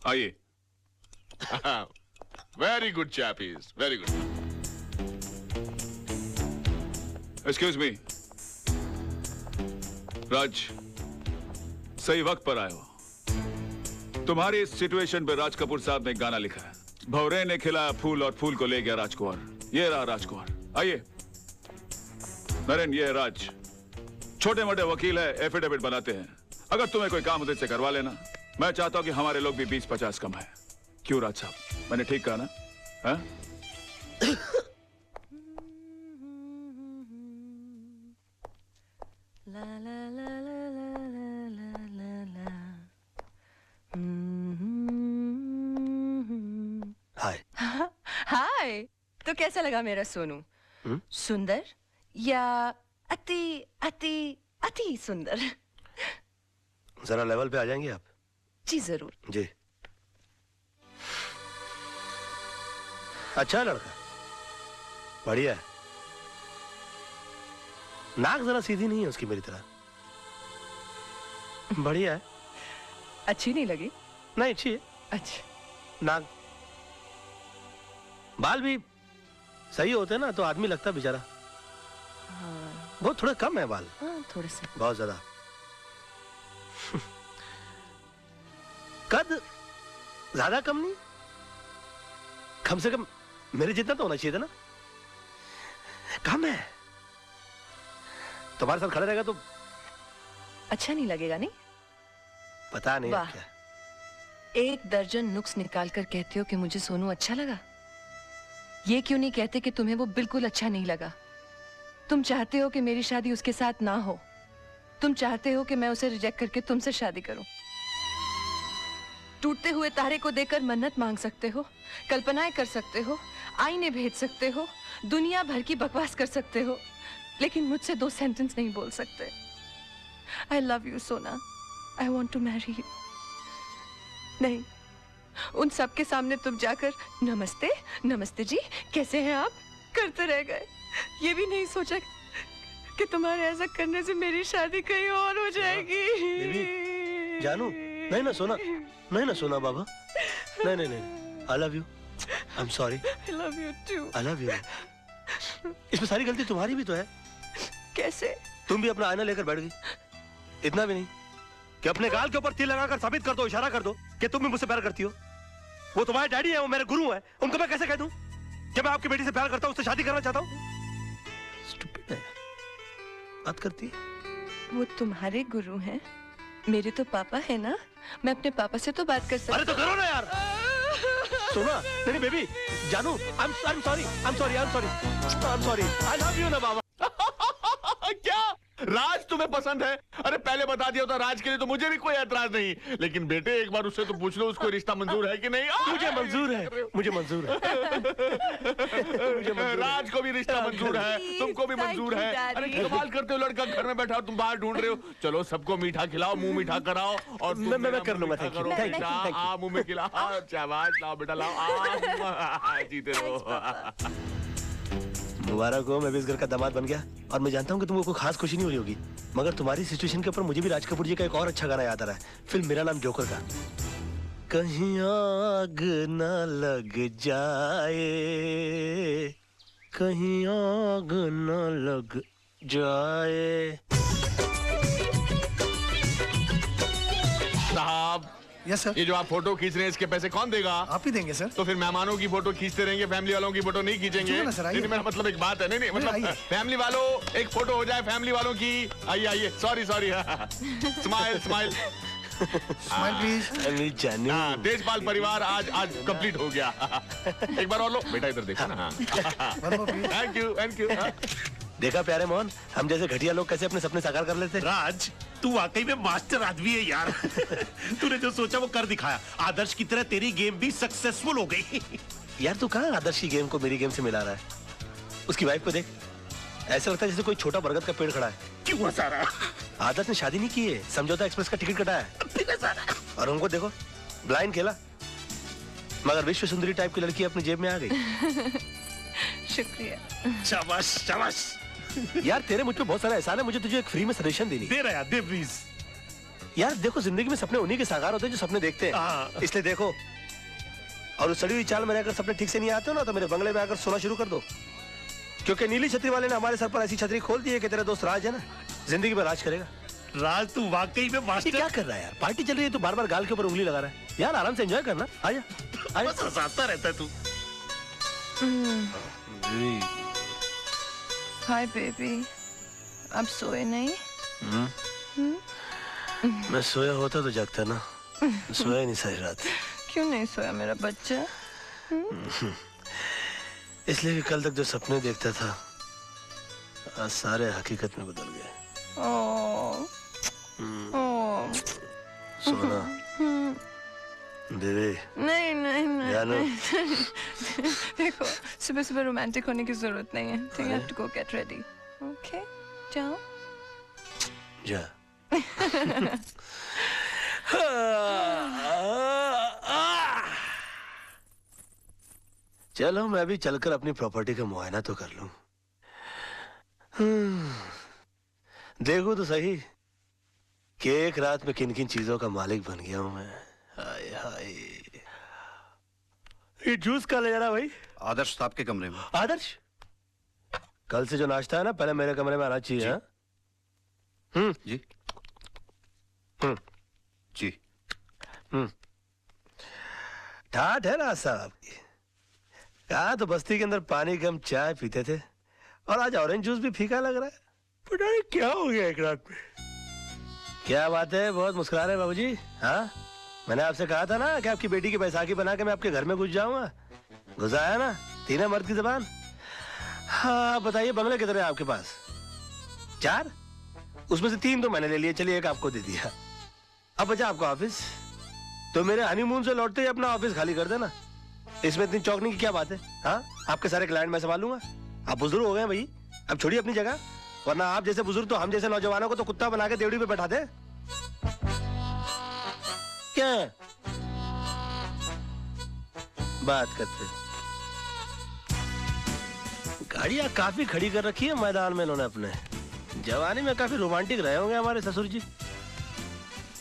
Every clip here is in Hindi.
आइए। वेरी गुड चैपीज, very good. Excuse me. Raj, सही वक्त पर आए हो। तुम्हारी इस सिचुएशन पे राज कपूर साहब ने एक गाना लिखा है, भंवरे ने खिलाया फूल और फूल को ले गया राजकुमार। ये रहा राजकुमार। आइए नरेन, ये है राज। छोटे मोटे वकील है, एफिडेविट बनाते हैं। अगर तुम्हें कोई काम उधर से करवा लेना। मैं चाहता हूं कि हमारे लोग भी 20-50 कम है। क्यों राज साहब, मैंने ठीक कहा ना? हाँ? हाय। हाय। तो कैसा लगा मेरा सोनू? सुंदर या अति अति अति सुंदर? जरा लेवल पे आ जाएंगे आप? जी जरूर। जी। अच्छा लड़का, बढ़िया है। नाक जरा सीधी नहीं है उसकी मेरी तरह। बढ़िया है। अच्छी नहीं लगी? नहीं, अच्छी है। अच्छा। नाक, बाल भी सही होते ना तो आदमी लगता बेचारा। हाँ। बहुत थोड़े कम है बाल। हाँ, थोड़े से। बहुत ज्यादा। कद ज्यादा कम नहीं, कम से कम मेरे जितना तो होना चाहिए था ना। कम है। तुम्हारे साथ खड़े रहेगा तो अच्छा नहीं लगेगा? नहीं पता नहीं वाह। क्या। 1 दर्जन नुक्स निकाल कर कहते हो कि मुझे सोनू अच्छा लगा। ये क्यों नहीं कहते कि तुम्हें वो बिल्कुल अच्छा नहीं लगा? तुम चाहते हो कि मेरी शादी उसके साथ ना हो। तुम चाहते हो कि मैं उसे रिजेक्ट करके तुमसे शादी करूं। टूटते हुए तारे को देखकर मन्नत मांग सकते हो, कल्पनाएं कर सकते हो, आईने भेज सकते हो, दुनिया भर की बकवास कर सकते हो, लेकिन मुझसे 2 सेंटेंस नहीं बोल सकते। आई love you Sona, I want to marry you. नहीं, उन सब के सामने तुम जाकर नमस्ते नमस्ते जी कैसे हैं आप करते रह गए। ये भी नहीं सोचा कि तुम्हारे ऐसा करने से मेरी शादी कहीं और हो जाएगी। बेबी, जानू, नहीं ना सोना, नहीं ना सोना बाबा, नहीं नहीं नहीं। I love you, I am sorry. I love you too. I love you. इसमें सारी गलती तुम्हारी भी तो है। कैसे? तुम भी अपना आईना लेकर बैठ गई। इतना भी नहीं कि अपने गाल के ऊपर तिल लगाकर साबित कर दो, इशारा कर दो कि तुम भी मुझसे प्यार करती हो। वो तुम्हारे डैडी है, वो मेरे गुरु है, उनको मैं कैसे कह दूं कि मैं आपकी बेटी से प्यार करता हूं, उससे शादी करना चाहता हूं? स्टूपिड है, बात करती है। वो तुम्हारे गुरु हैं, मेरे तो पापा है ना। मैं अपने पापा से तो बात कर सकती। अरे तो करो ना यार। सोना, नहीं बेबी, जानू, I'm sorry, I love you ना बाबा। क्या राज तुम्हें पसंद है? अरे पहले बता दिया होता राज के लिए तो मुझे भी कोई ऐतराज नहीं, लेकिन बेटे एक बार उससे तो पूछ लो उसको रिश्ता मंजूर है कि नहीं। मुझे मंजूर है, मुझे मंजूर है। राज को भी रिश्ता मंजूर है, तुमको भी मंजूर है। अरे कमाल करते हो, लड़का घर में बैठा हो, तुम बाहर ढूंढ रहे हो। चलो सबको मीठा खिलाओ, मुंह मीठा कराओ। और मैं कर लूंगा। Thank you. मुंह में खिलाओ, शाबाश, लाओ बेटा लाओ, जीते रहो। मुबारक हो, मैं भी इस घर का दामाद बन गया। और मैं जानता हूँ कि तुमको कोई खास खुशी नहीं हो रही होगी, मगर तुम्हारी सिचुएशन के ऊपर मुझे भी राज कपूर जी का एक और अच्छा गाना याद आ रहा है, फिल्म मेरा नाम जोकर का। कहीं आग न लग जाए, कहीं आग न लग जाए। साहब, यस सर। ये जो आप फोटो खींच रहे हैं इसके पैसे कौन देगा? आप ही देंगे सर। तो फिर मेहमानों की फोटो खींचते रहेंगे, फैमिली वालों की फोटो नहीं खींचेंगे? नहीं, मेरा मतलब एक बात है। नहीं मतलब फैमिली वालों एक फोटो हो जाए फैमिली वालों की। आइए आइए, सॉरी स्माइल स्माइल प्लीज। जानू, देशपाल परिवार आज कंप्लीट हो गया। एक बार और लो बेटा, इधर देखो ना। Thank you. देखा प्यारे मोहन, हम जैसे घटिया लोग कैसे अपने सपने साकार कर लेते। राज, तू वाकई में मास्टर आदमी है यार। तूने जो सोचा वो कर दिखाया। आदर्श की तरह तेरी गेम भी सक्सेसफुल हो गई। यार तू कहाँ आदर्श की गेम को मेरी गेम से मिला रहा है? उसकी वाइफ को देख, ऐसा लगता है जैसे कोई छोटा बरगद का पेड़ खड़ा है। क्यों सारा? आदर्श ने शादी नहीं की है, समझौता एक्सप्रेस का टिकट कटा है। और उनको देखो, ब्लाइंड खेला, मगर विश्व सुंदरी टाइप की लड़की अपनी जेब में आ गई। शुक्रिया। शाबाश शाबाश। यार तेरे मुझ पे बहुत सारा एहसान है, मुझे तुझे एक फ्री में सजेशन देनी। दे रहा यार, दे प्लीज। यार देखो, जिंदगी में सपने उन्हीं के साकार होते हैं जो सपने देखते हैं, इसलिए देखो। और उस चढ़ी हुई चाल में रहकर सपने ठीक से नहीं आते हो ना, तो मेरे बंगले में आकर सोना शुरू कर दो, क्योंकि नीली छतरी वाले ने हमारे सर पर ऐसी छतरी खोल दी है कि तेरा दोस्त राज है ना, जिंदगी में राज करेगा। राज, तू वाकई में ये मास्टर। क्या कर रहा है यार? पार्टी चल रही है तो बार बार गाल के ऊपर उंगली लगा रहा है यार। आराम से एंजॉय करना। आजा आजा। बस हंसाता रहता है तू। हाय बेबी, अब सोए नहीं? मैं सोया होता तो जागता ना, सोया नहीं सारी रात। क्यों नहीं सोया मेरा बच्चा? इसलिए कि कल तक जो सपने देखता था आज सारे हकीकत में बदल गए। सोना बेबी। नहीं नहीं नहीं, जानो। नहीं। देखो, सुबह सुबह रोमांटिक होने की जरूरत नहीं है। तो you have to go get ready. Okay, जाओ। जा। चलो मैं भी चलकर अपनी प्रॉपर्टी का मुआयना तो कर लूं। देखो तो सही कि एक रात में किन किन चीजों का मालिक बन गया हूं मैं। हाय हाय। ये जूस कहाँ ले जा रहा भाई? आदर्श साहब के कमरे में। आदर्श, कल से जो नाश्ता है ना पहले मेरे कमरे में आना चाहिए। हाँ? जी जी। ठाठ है ना साहब की। कहा तो बस्ती के अंदर पानी कम चाय पीते थे और आज ऑरेंज जूस भी फीका लग रहा है। पता नहीं क्या हो गया एक रात में। क्या बात है, बहुत मुस्कुरा रहे बाबूजी। हाँ, मैंने आपसे कहा था ना कि आपकी बेटी की बैसाखी बना के मैं आपके घर में घुस जाऊंगा। घुसाया ना, तीन मर्द की जबान। हाँ बताइए, बंगले कितने हैं आपके पास? 4? उसमें से 3 तो मैंने ले लिए, चलिए एक आपको दे दिया। अब बचा आपका ऑफिस, तो मेरे हनीमून से लौटते ही अपना ऑफिस खाली कर देना। इसमें इतनी चौंकने की क्या बात है? हाँ, आपके सारे क्लाइंट मैं संभालूंगा। आप बुजुर्ग हो गए भाई, अब छोड़िए अपनी जगह, वरना आप जैसे बुजुर्ग तो हम जैसे नौजवानों को तो कुत्ता बना के देवड़ी पे बैठा दे। क्या बात करते? गाड़ियां काफी खड़ी कर रखी है मैदान में इन्होंने अपने। जवानी में काफी रोमांटिक रहे होंगे हमारे ससुर जी।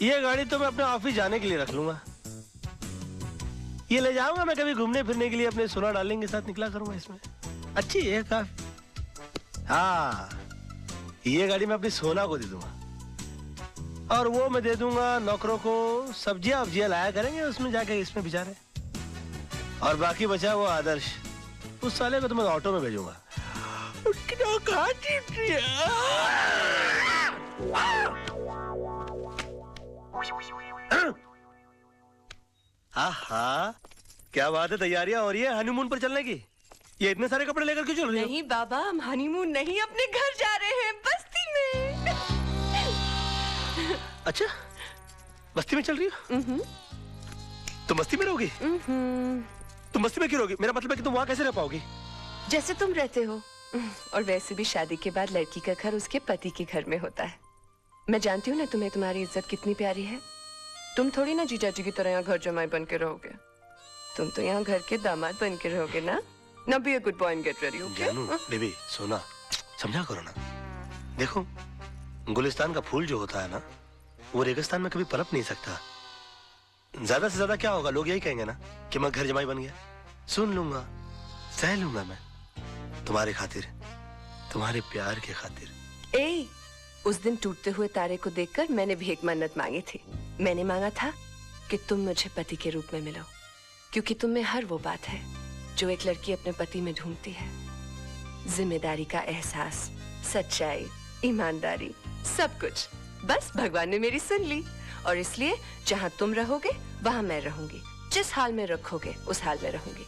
ये गाड़ी तो मैं अपने ऑफिस जाने के लिए रख लूंगा। ये ले जाऊंगा मैं कभी घूमने फिरने के लिए, अपने सोना डार्लिंग के साथ निकला करूंगा इसमें। अच्छी है काफी। हाँ, ये गाड़ी मैं अपनी सोना को दे दूंगा और वो मैं दे दूंगा नौकरों को। सब्जियां वब्जियां लाया करेंगे उसमें जाके, इसमें बेचारे। और बाकी बचा वो आदर्श, उस साले को तो मैं ऑटो में भेजूंगा। आहा, क्या बात है, तैयारियां हो रही है हनीमून पर चलने की। ये इतने सारे कपड़े लेकर क्यों चल रही हो? नहीं बाबा, हम हनीमून नहीं, अपने घर जा रहे हैं, बस्ती में। अच्छा, बस्ती में चल रही हो? तुम बस्ती में रहोगी? तुम बस्ती में क्यों रहोगी? मेरा मतलब है कि तुम वहाँ कैसे रह पाओगी? जैसे तुम रहते हो। और वैसे भी शादी के बाद लड़की का घर उसके पति के घर में होता है। मैं जानती हूँ ना तुम्हें तुम्हारी इज्जत कितनी प्यारी है। तुम थोड़ी ना जीजा जी की तरह यहाँ घर जमाई बन के रहोगे। तुम तो यहाँ घर के दामाद बन के रहोगे ना। Now be a good boy and get ready, okay? जानू, बेबी, सोना, समझा करो ना। देखो, गुलिस्तान का फूल जो होता है ना, वो रेगिस्तान में कभी पनप नहीं सकता। ज्यादा से ज्यादा क्या होगा, लोग यही कहेंगे ना कि मैं घर जमाई बन गया। सुन लूंगा, सह लूंगा मैं, तुम्हारे खातिर, तुम्हारे प्यार के खातिर। ए, उस दिन टूटते हुए तारे को देखकर मैंने भीख मन्नत मांगी थी। मैंने मांगा था कि तुम मुझे पति के रूप में मिलो, क्योंकि तुम में हर वो बात है जो एक लड़की अपने पति में ढूंढती है। जिम्मेदारी का एहसास, सच्चाई, ईमानदारी, सब कुछ। बस भगवान ने मेरी सुन ली, और इसलिए जहाँ तुम रहोगे वहाँ मैं रहूंगी। जिस हाल में रखोगे उस हाल में रहूंगी,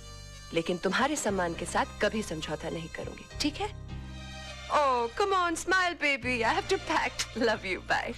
लेकिन तुम्हारे सम्मान के साथ कभी समझौता नहीं करूंगी, ठीक है? Oh, come on, smile, baby. I have to pack. Love you. Bye.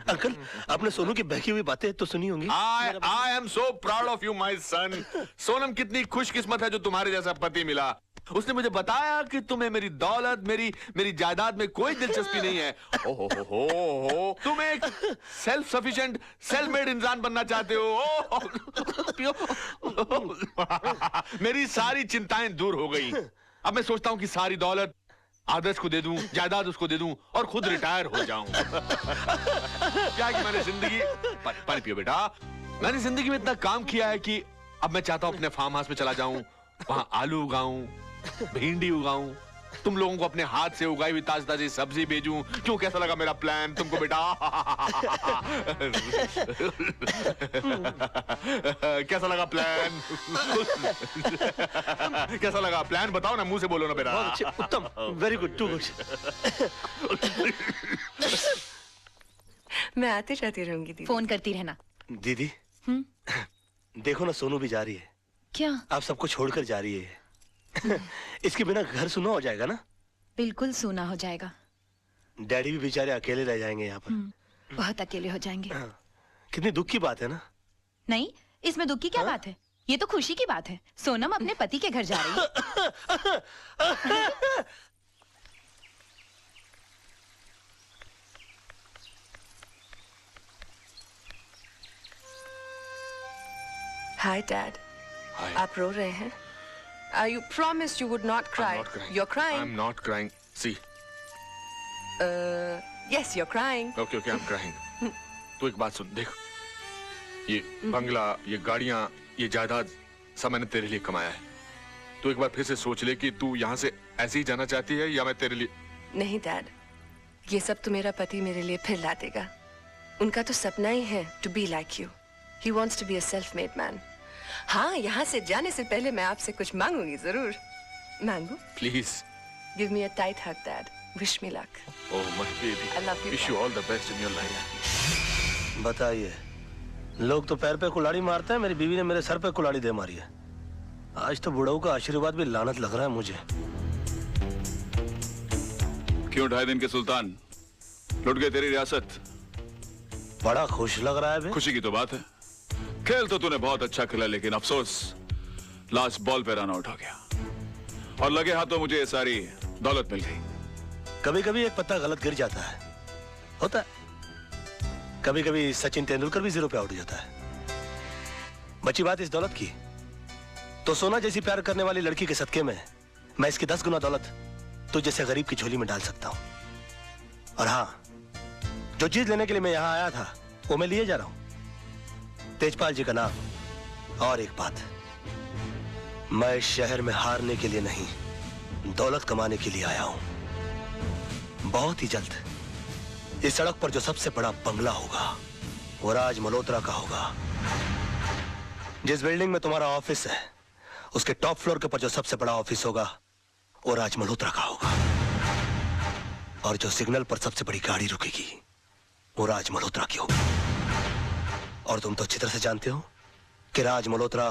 Uncle, आपने सोनू की बहकी हुई बातें तो सुनी होंगी। I am so proud of you, my son. Sonam कितनी खुशकिस्मत है जो तुम्हारे जैसा पति मिला। उसने मुझे बताया कि तुम्हें मेरी दौलत, मेरी जायदाद में कोई दिलचस्पी नहीं है। हो तुम एक सेल्फ सफिशिएंट, सेल्फ मेड इंसान बनना चाहते हो। मेरी सारी चिंताएं दूर हो गई। अब मैं सोचता हूं कि सारी दौलत आदर्श को दे दूं, जायदाद उसको दे दूं और खुद रिटायर हो जाऊं। क्या कि मैंने जिंदगी, पानी पियो बेटा, मैंने जिंदगी में इतना काम किया है कि अब मैं चाहता हूं अपने फार्म हाउस में चला जाऊं, वहां आलू उगाऊं, भिंडी उगाऊं, तुम लोगों को अपने हाथ से उगाई हुई ताजी ताजी सब्जी भेजूं। क्यों, कैसा लगा मेरा प्लान तुमको बेटा? कैसा लगा प्लान? कैसा लगा प्लान? बताओ ना, मुंह से बोलो ना बेटा। बहुत अच्छे, उत्तम, वेरी गुड, टू गुड। मैं आती जाती रहूंगी दीदी। फोन करती रहना। दीदी, देखो ना, सोनू भी जा रही है। क्या? आप सबको छोड़कर जा रही है। इसके बिना घर सुना हो जाएगा ना? बिल्कुल सूना हो जाएगा। डैडी भी बेचारे अकेले रह जाएंगे यहाँ पर। बहुत अकेले हो जाएंगे। कितनी दुख की बात है ना? नहीं, इसमें दुख की क्या बात है? ये तो खुशी की बात है। सोनम अपने पति के घर जा रही है। Hi dad. Hi. आप रो रहे हैं? You promised you would not cry. I'm not crying. You're crying. I'm not crying. See. Yes, you're crying. Okay, I'm crying. तू एक बात सुन, देख, ये बंगला, ये गाड़ियां, ये जायदाद सब मैंने तेरे लिए कमाया है। तू एक बार फिर से सोच ले कि तू यहाँ से ऐसे ही जाना चाहती है या मैं तेरे लिए। नहीं डैड, ये सब तो मेरा पति मेरे लिए फिर ला देगा। उनका तो सपना ही है to be like you. He wants to be a self-made man. हाँ, यहाँ से जाने से पहले मैं आपसे कुछ मांगूंगी जरूर। मांगू? Please. Give me a tight hug, Dad. Wish me luck. Oh my baby. I love you. Wish you all the best in your life. बताइए, लोग तो पैर पे कुल्हाड़ी मारते हैं, मेरी बीवी ने मेरे सर पे कुल्हाड़ी दे मारी है। आज तो बुढ़ऊ का आशीर्वाद भी लानत लग रहा है मुझे। क्यों 2.5 दिन के सुल्तान लुट गए तेरी रियासत? बड़ा खुश लग रहा है बे। खुशी की तो बात है। खेल तो तूने बहुत अच्छा खेला, लेकिन अफसोस लास्ट बॉल पे रन आउट हो गया और लगे हाथों मुझे ये सारी दौलत मिल गई। कभी कभी एक पत्ता गलत गिर जाता है, होता है। कभी कभी सचिन तेंदुलकर भी 0 पे आउट हो जाता है। बची बात इस दौलत की, तो सोना जैसी प्यार करने वाली लड़की के सदके में मैं इसकी 10 गुना दौलत तो जैसे गरीब की झोली में डाल सकता हूं। और हाँ, जो चीज लेने के लिए मैं यहां आया था वो मैं लिए जा रहा हूं। तेजपाल जी का नाम। और एक बात, मैं इस शहर में हारने के लिए नहीं, दौलत कमाने के लिए आया हूं। बहुत ही जल्द इस सड़क पर जो सबसे बड़ा बंगला होगा वो राज मल्होत्रा का होगा। जिस बिल्डिंग में तुम्हारा ऑफिस है उसके टॉप फ्लोर के ऊपर जो सबसे बड़ा ऑफिस होगा वो राज मल्होत्रा का होगा। और जो सिग्नल पर सबसे बड़ी गाड़ी रुकेगी वो राज मल्होत्रा की होगी। और तुम तो अच्छी तरह से जानते हो कि राज मल्होत्रा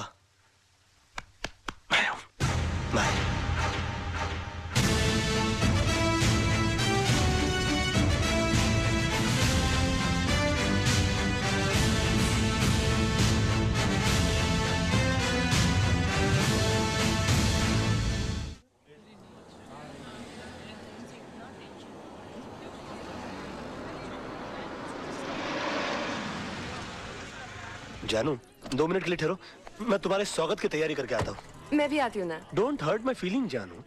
मैं हूं। मैं। जानू, 2 मिनट के लिए ठहरो, मैं तुम्हारे स्वागत की तैयारी करके आता हूँ। मैं भी आती हूँ ना। डोंट हर्ट माई फीलिंग जानू।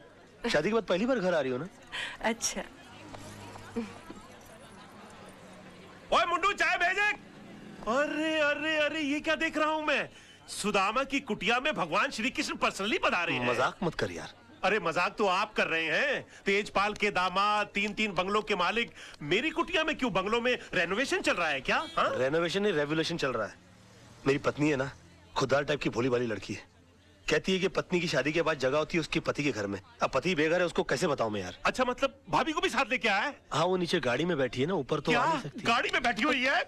शादी के बाद पहली बार घर आ रही हो ना? अच्छा। ओए मुंडू, चाय भेजे। अरे अरे अरे, ये क्या देख रहा हूँ मैं? सुदामा की कुटिया में भगवान श्री कृष्ण पर्सनली पधारे हैं। मजाक मत कर यार। अरे मजाक तो आप कर रहे हैं। तेजपाल के दामाद, 3-3 बंगलों के मालिक मेरी कुटिया में क्यों? बंगलों में रेनोवेशन चल रहा है क्या? रेनोवेशन नहीं, रेवोल्यूशन चल रहा है। मेरी पत्नी है ना, खुददार टाइप की भोली भाली लड़की है। कहती है कि पत्नी की शादी के बाद जगह होती है उसके पति के घर में। अब पति बेघर है, उसको कैसे बताऊं मैं यार? अच्छा, मतलब भाभी को भी साथ लेके आया है? हाँ, वो नीचे गाड़ी में बैठी है ना, ऊपर तो क्या? आ नहीं सकती। गाड़ी में बैठी हुई है?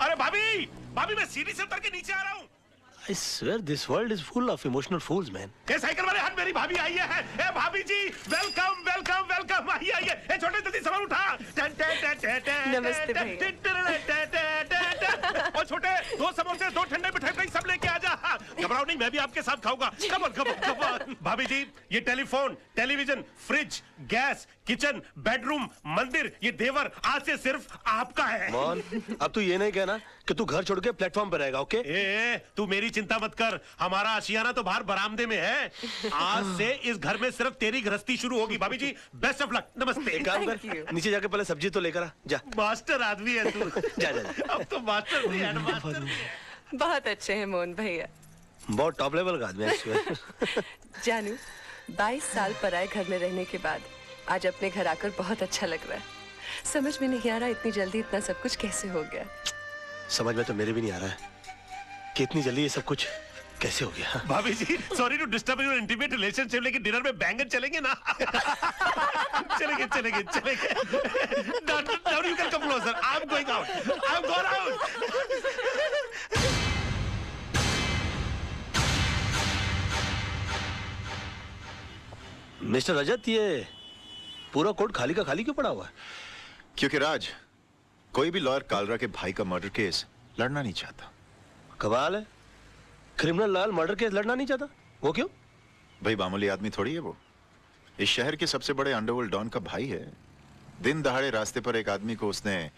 अरे भाभी, भाभी मैं सीढ़ी से उतर के नीचे आ रहा हूँ। I swear this world is full of emotional fools, man. ये साइकिल वाले हाथ मेरी भाभी आई है। ए भाभी जी, वेलकम वेलकम वेलकम। आइए आइए। ए छोटे जल्दी सामान उठा। नमस्ते भैया। और छोटे 2 समोसे 2 ठंडे मिठाई सब लेके आ जा। घबराओ नहीं, मैं भी आपके साथ खाऊंगा। Come on. भाभी जी, ये telephone, television, fridge, gas, kitchen, bedroom, मंदिर, ये देवर आज से सिर्फ आपका है। मोहन, अब तू ये नहीं कहना कि तू घर छोड़ के प्लेटफॉर्म पर रहेगा, ओके? तू मेरी चिंता मत कर, हमारा आशियाना तो बाहर बरामदे में है। आज से इस घर में सिर्फ तेरी गृहस्थी शुरू होगी। भाभी जी, बेस्ट ऑफ लक। नमस्ते। एक काम कर, नीचे जाके पहले सब्जी तो लेकर आ जा। मास्टर आदमी है तू। जा जा, जा। अब तो मास्टर भी है, मास्टर भी है। बहुत अच्छे हैं मोहन भैया। बहुत टॉप लेवल का आदमी है इसमें। जानू, 22 साल पराए घर में रहने के बाद आज अपने घर आकर बहुत अच्छा लग रहा है। समझ में नहीं आ रहा इतनी जल्दी इतना सब कुछ कैसे हो गया। समझ में तो मेरे भी नहीं आ रहा है कि इतनी जल्दी ये सब कुछ कैसे हो गया। भाभी जी, sorry to disturb your intimate relationship, लेकिन डिनर में बैंगन चलेंगे ना? चलेंगे। Now you can come closer. I'm going out. I'm going out. Mister Rajat, ये पूरा कोर्ट खाली का खाली क्यों पड़ा हुआ है? क्योंकि राज, कोई भी लॉयर कालरा के भाई का मर्डर केस लड़ना नहीं चाहता। कमाल है, क्रिमिनल लाल मर्डर केस लड़ना नहीं चाहता। वो क्यों? भाई मामूली आदमी थोड़ी है वो, इस शहर के सबसे बड़े अंडरवर्ल्ड डॉन का भाई है। दिन दहाड़े रास्ते पर एक आदमी को उसने